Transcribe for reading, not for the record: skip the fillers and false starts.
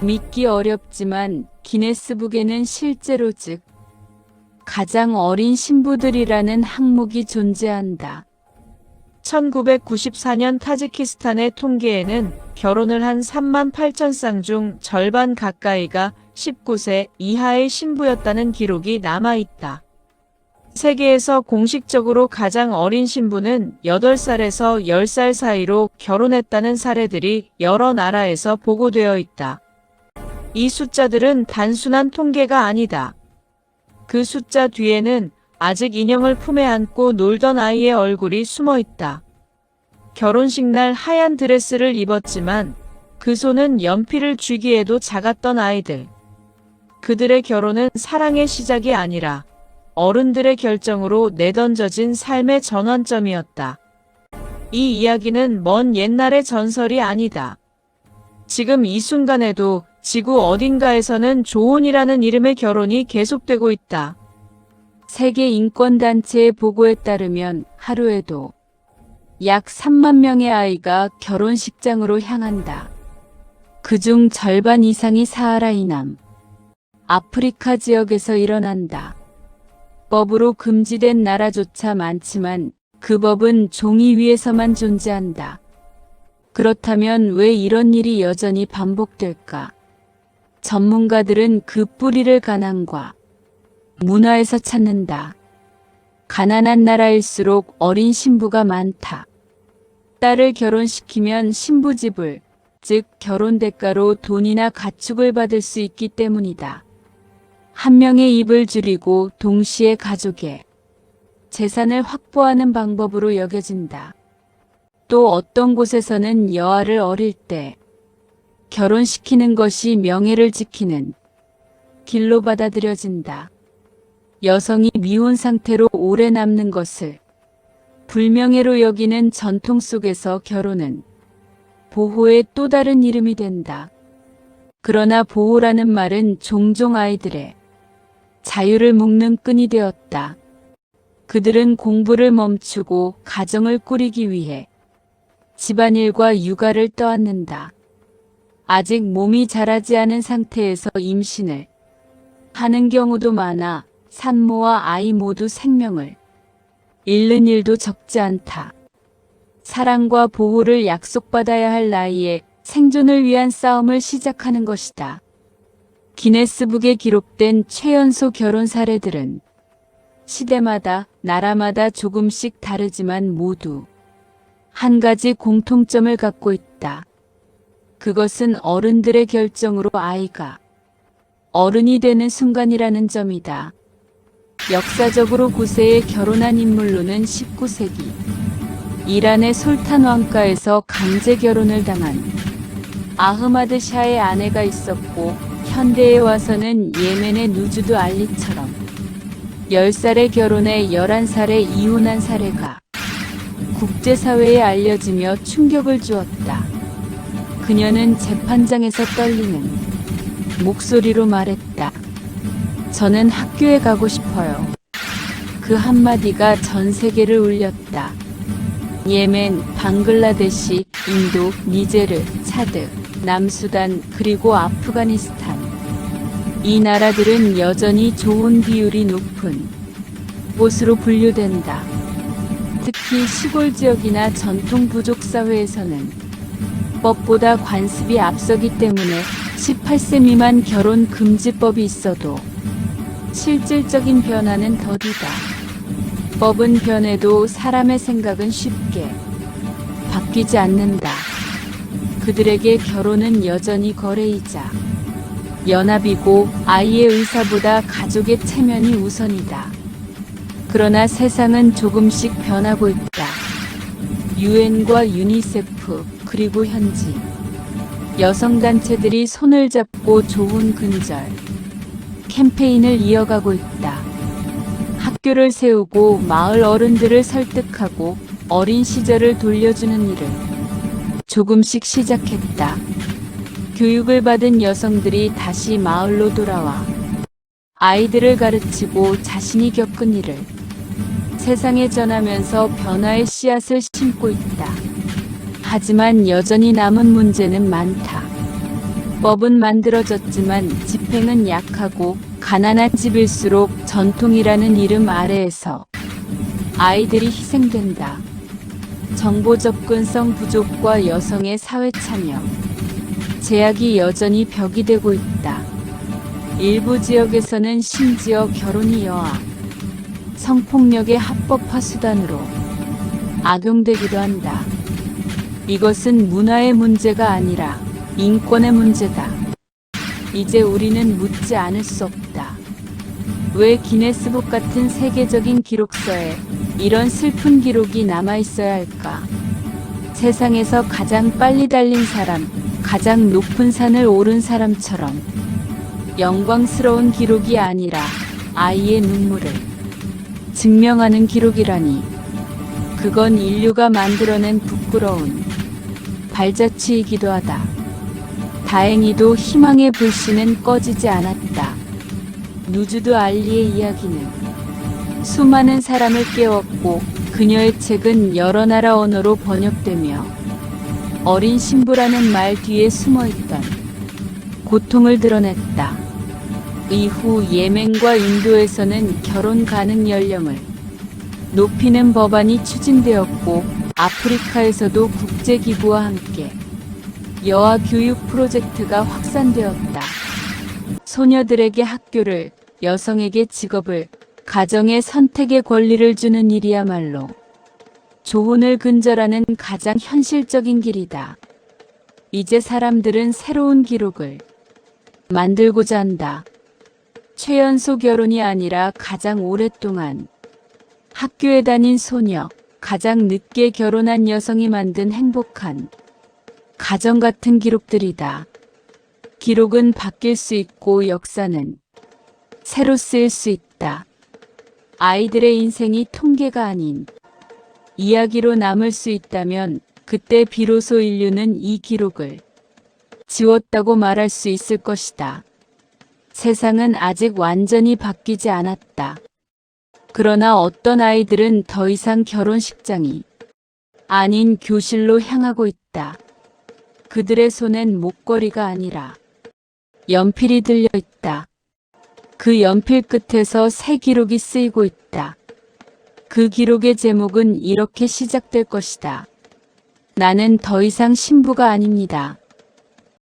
믿기 어렵지만 기네스북에는 실제로 즉 가장 어린 신부들이라는 항목이 존재한다. 1994년 타지키스탄의 통계에는 결혼을 한 3만 8천 쌍 중 절반 가까이가 19세 이하의 신부였다는 기록이 남아있다. 세계에서 공식적으로 가장 어린 신부는 8살에서 10살 사이로 결혼했다는 사례들이 여러 나라에서 보고되어 있다. 이 숫자들은 단순한 통계가 아니다. 그 숫자 뒤에는 아직 인형을 품에 안고 놀던 아이의 얼굴이 숨어 있다. 결혼식 날 하얀 드레스를 입었지만 그 손은 연필을 쥐기에도 작았던 아이들. 그들의 결혼은 사랑의 시작이 아니라 어른들의 결정으로 내던져진 삶의 전환점이었다. 이 이야기는 먼 옛날의 전설이 아니다. 지금 이 순간에도 지구 어딘가에서는 조혼이라는 이름의 결혼이 계속되고 있다. 세계 인권단체의 보고에 따르면 하루에도 약 3만 명의 아이가 결혼식장으로 향한다. 그중 절반 이상이 사하라 이남, 아프리카 지역에서 일어난다. 법으로 금지된 나라조차 많지만 그 법은 종이 위에서만 존재한다. 그렇다면 왜 이런 일이 여전히 반복될까? 전문가들은 그 뿌리를 가난과 문화에서 찾는다. 가난한 나라일수록 어린 신부가 많다. 딸을 결혼시키면 신부지불, 즉 결혼 대가로 돈이나 가축을 받을 수 있기 때문이다. 한 명의 입을 줄이고 동시에 가족의 재산을 확보하는 방법으로 여겨진다. 또 어떤 곳에서는 여아를 어릴 때 결혼시키는 것이 명예를 지키는 길로 받아들여진다. 여성이 미혼 상태로 오래 남는 것을 불명예로 여기는 전통 속에서 결혼은 보호의 또 다른 이름이 된다. 그러나 보호라는 말은 종종 아이들의 자유를 묶는 끈이 되었다. 그들은 공부를 멈추고 가정을 꾸리기 위해 집안일과 육아를 떠안는다. 아직 몸이 자라지 않은 상태에서 임신을 하는 경우도 많아 산모와 아이 모두 생명을 잃는 일도 적지 않다. 사랑과 보호를 약속받아야 할 나이에 생존을 위한 싸움을 시작하는 것이다. 기네스북에 기록된 최연소 결혼 사례들은 시대마다 나라마다 조금씩 다르지만 모두 한 가지 공통점을 갖고 있다. 그것은 어른들의 결정으로 아이가 어른이 되는 순간이라는 점이다. 역사적으로 9세에 결혼한 인물로는 19세기 이란의 솔탄 왕가에서 강제 결혼을 당한 아흐마드 샤의 아내가 있었고, 현대에 와서는 예멘의 누주드 알리처럼 10살에 결혼해 11살에 이혼한 사례가 국제사회에 알려지며 충격을 주었다. 그녀는 재판장에서 떨리는 목소리로 말했다. 저는 학교에 가고 싶어요. 그 한마디가 전 세계를 울렸다. 예멘, 방글라데시, 인도, 니제르, 차드, 남수단, 그리고 아프가니스탄. 이 나라들은 여전히 좋은 비율이 높은 곳으로 분류된다. 특히 시골 지역이나 전통 부족 사회에서는 법보다 관습이 앞서기 때문에 18세 미만 결혼 금지법이 있어도 실질적인 변화는 더디다. 법은 변해도 사람의 생각은 쉽게 바뀌지 않는다. 그들에게 결혼은 여전히 거래이자 연합이고 아이의 의사보다 가족의 체면이 우선이다. 그러나 세상은 조금씩 변하고 있다. 유엔과 유니세프 그리고 현지 여성단체들이 손을 잡고 좋은 근절 캠페인을 이어가고 있다. 학교를 세우고 마을 어른들을 설득하고 어린 시절을 돌려주는 일을 조금씩 시작했다. 교육을 받은 여성들이 다시 마을로 돌아와 아이들을 가르치고 자신이 겪은 일을 세상에 전하면서 변화의 씨앗을 심고 있다. 하지만 여전히 남은 문제는 많다. 법은 만들어졌지만 집행은 약하고 가난한 집일수록 전통이라는 이름 아래에서 아이들이 희생된다. 정보 접근성 부족과 여성의 사회 참여, 제약이 여전히 벽이 되고 있다. 일부 지역에서는 심지어 결혼이 여아, 성폭력의 합법화 수단으로 악용되기도 한다. 이것은 문화의 문제가 아니라 인권의 문제다. 이제 우리는 묻지 않을 수 없다. 왜 기네스북 같은 세계적인 기록서에 이런 슬픈 기록이 남아있어야 할까? 세상에서 가장 빨리 달린 사람, 가장 높은 산을 오른 사람처럼 영광스러운 기록이 아니라 아이의 눈물을 증명하는 기록이라니. 그건 인류가 만들어낸 부끄러운 발자취이기도 하다. 다행히도 희망의 불씨는 꺼지지 않았다. 누즈드 알리의 이야기는 수많은 사람을 깨웠고 그녀의 책은 여러 나라 언어로 번역되며 어린 신부라는 말 뒤에 숨어있던 고통을 드러냈다. 이후 예멘과 인도에서는 결혼 가능 연령을 높이는 법안이 추진되었고 아프리카에서도 국제기구와 함께 여아 교육 프로젝트가 확산되었다. 소녀들에게 학교를, 여성에게 직업을, 가정의 선택의 권리를 주는 일이야말로 조혼을 근절하는 가장 현실적인 길이다. 이제 사람들은 새로운 기록을 만들고자 한다. 최연소 결혼이 아니라 가장 오랫동안 학교에 다닌 소녀, 가장 늦게 결혼한 여성이 만든 행복한 가정 같은 기록들이다. 기록은 바뀔 수 있고 역사는 새로 쓰일 수 있다. 아이들의 인생이 통계가 아닌 이야기로 남을 수 있다면 그때 비로소 인류는 이 기록을 지웠다고 말할 수 있을 것이다. 세상은 아직 완전히 바뀌지 않았다. 그러나 어떤 아이들은 더 이상 결혼식장이 아닌 교실로 향하고 있다. 그들의 손엔 목걸이가 아니라 연필이 들려 있다. 그 연필 끝에서 새 기록이 쓰이고 있다. 그 기록의 제목은 이렇게 시작될 것이다. 나는 더 이상 신부가 아닙니다.